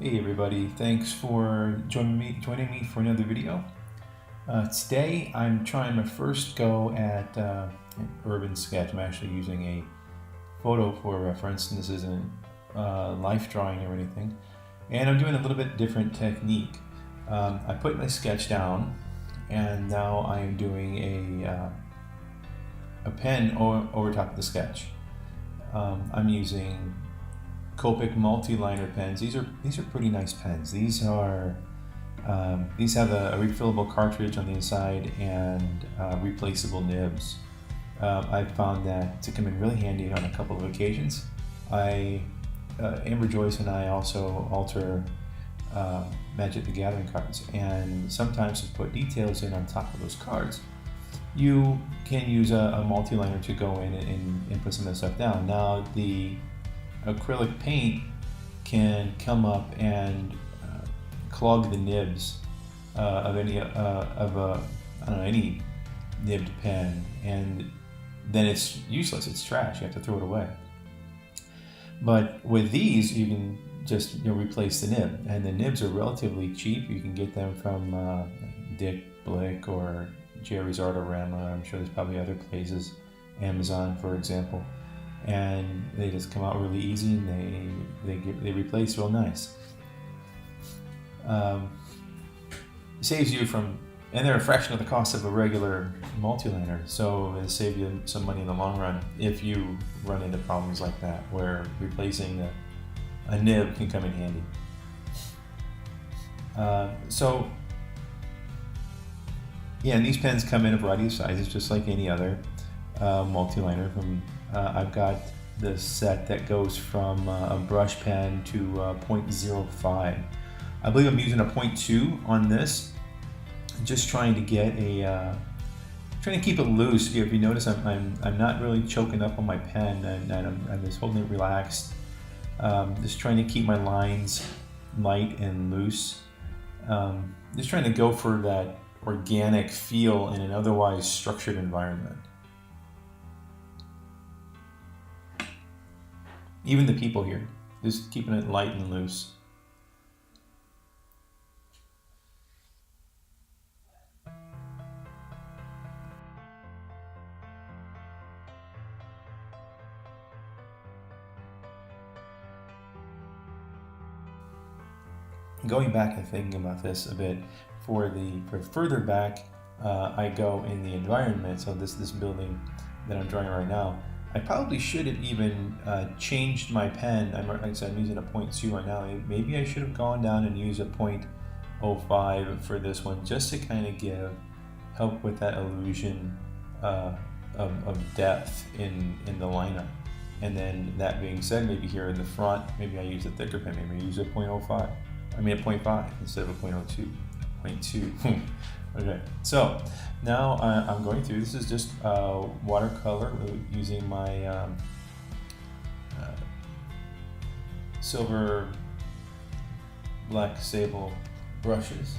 Hey everybody, thanks for joining me for another video. Today I'm trying my first go at an urban sketch. I'm actually using a photo for reference, and this isn't life drawing or anything. And I'm doing a little bit different technique. I put my sketch down, and now I am doing a pen over top of the sketch. I'm using Copic multi-liner pens. These are pretty nice pens. These have a refillable cartridge on the inside and replaceable nibs. I've found that to come in really handy on a couple of occasions. Amber Joyce and I also alter Magic the Gathering cards, and sometimes to put details in on top of those cards, you can use a multi-liner to go in and put some of this stuff down. Now the acrylic paint can come up and clog the nibs of any nibbed pen, and then it's useless. It's trash. You have to throw it away. But with these, you can just replace the nib, and the nibs are relatively cheap. You can get them from Dick Blick or Jerry's Artorama. I'm sure there's probably other places, Amazon for example. And they just come out really easy, and they replace real nice. Saves you from, and they're a fraction of the cost of a regular multi-liner, so it saves you some money in the long run if you run into problems like that where replacing a nib can come in handy. And these pens come in a variety of sizes, just like any other multi-liner. I've got the set that goes from a brush pen to 0.05. I believe I'm using a 0.2 on this. Just trying to get trying to keep it loose. If you notice, I'm not really choking up on my pen, and I'm just holding it relaxed. Just trying to keep my lines light and loose. Just trying to go for that organic feel in an otherwise structured environment. Even the people here, just keeping it light and loose. Going back and thinking about this a bit, for further back, I go in the environment. So this building that I'm drawing right now, I probably should have even changed my pen. Like I said, I'm using a 0.2 right now. Maybe I should have gone down and used a 0.05 for this one, just to kind of help with that illusion of depth in the lineup. And then that being said, maybe here in the front, maybe I use a thicker pen. Maybe I use a 0.05. I mean a 0.5 instead of a 0.02. 0.2. Okay, so now I'm going through. This is just watercolor using my silver black sable brushes.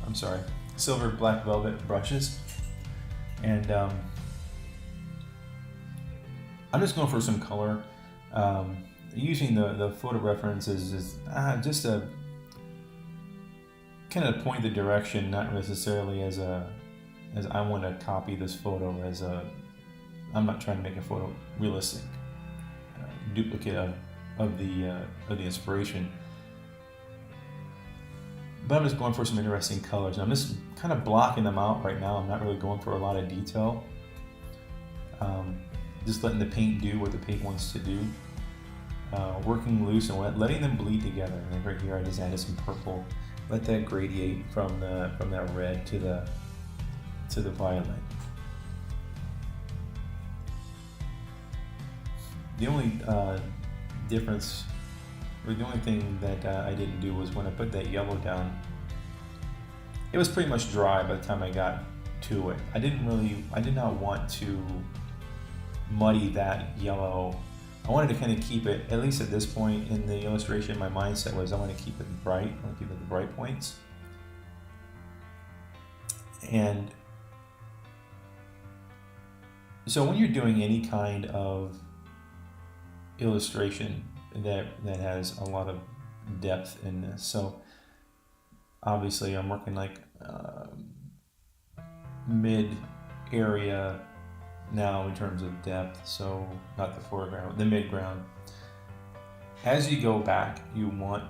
I'm sorry, silver black velvet brushes, and I'm just going for some color. Using the photo reference is just a kind of point the direction, not necessarily as I want to copy this photo I'm not trying to make a photo realistic, duplicate of the inspiration. But I'm just going for some interesting colors. And I'm just kind of blocking them out right now. I'm not really going for a lot of detail. Just letting the paint do what the paint wants to do. Working loose and letting them bleed together. And right here I just added some purple. Let that gradiate from that red to the violet. The only difference, or the only thing that I didn't do, was when I put that yellow down, it was pretty much dry by the time I got to it. I did not want to muddy that yellow. I wanted to kind of keep it, at least at this point in the illustration, my mindset was I want to keep it bright. I want to keep it the bright points. And so when you're doing any kind of illustration that has a lot of depth in this. So obviously I'm working like mid area now in terms of depth, so not the foreground, the midground. As you go back, you want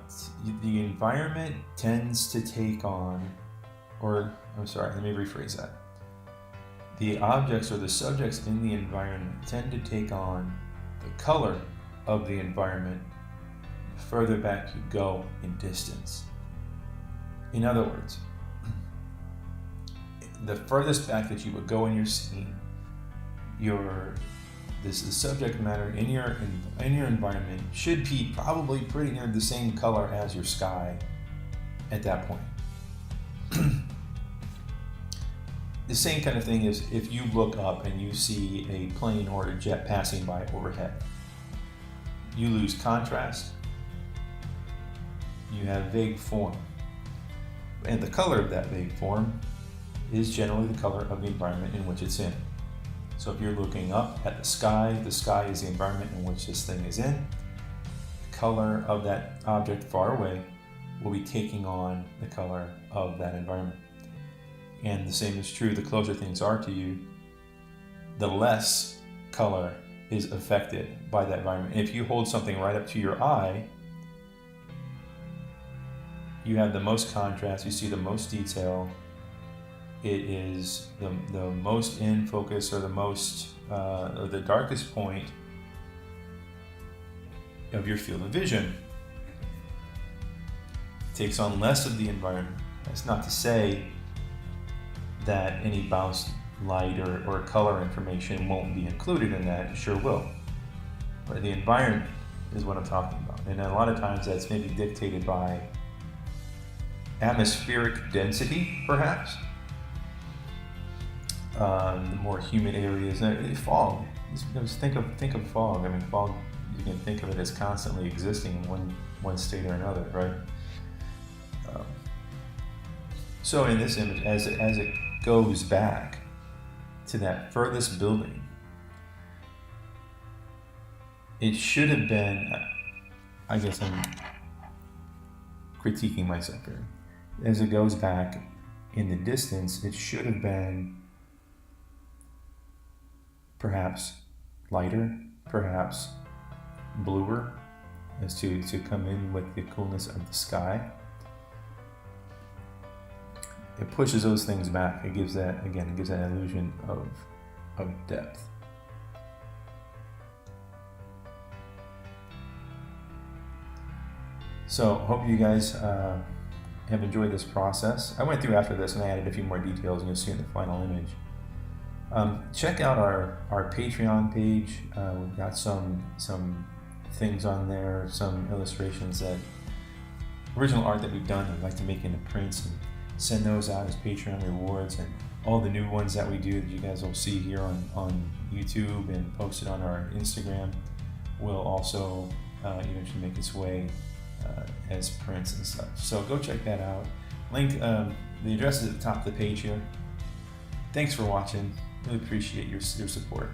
the environment tends to take on, or I'm sorry, let me rephrase that. The objects or the subjects in the environment tend to take on the color of the environment the further back you go in distance. In other words, the furthest back that you would go in your scene, the subject matter in your environment should be probably pretty near the same color as your sky at that point. The same kind of thing is if you look up and you see a plane or a jet passing by overhead. You lose contrast, you have vague form, and the color of that vague form is generally the color of the environment in which it's in. So if you're looking up at the sky is the environment in which this thing is in. The color of that object far away will be taking on the color of that environment. And the same is true, the closer things are to you, the less color is affected by that environment. And if you hold something right up to your eye, you have the most contrast, you see the most detail. It is the most in focus, or the most or the darkest point of your field of vision. It takes on less of the environment. That's not to say that any bounce light or color information won't be included in that. It sure will. But the environment is what I'm talking about. And a lot of times that's maybe dictated by atmospheric density, perhaps. The more humid areas, fog. Just think of fog. I mean, fog, you can think of it as constantly existing in one state or another, right? So in this image, as it goes back to that furthest building, it should have been, I guess I'm critiquing myself here. As it goes back in the distance, it should have been perhaps lighter, perhaps bluer, as to come in with the coolness of the sky. It pushes those things back. It gives that illusion of depth. So hope you guys have enjoyed this process. I went through after this and I added a few more details, and you'll see in the final image. Check out our Patreon page. We've got some things on there, some illustrations, that original art that we've done. We'd like to make into prints and send those out as Patreon rewards, and all the new ones that we do that you guys will see here on YouTube and posted on our Instagram will also eventually make its way as prints and such. So go check that out. Link, the address is at the top of the page here. Thanks for watching. Really appreciate your support.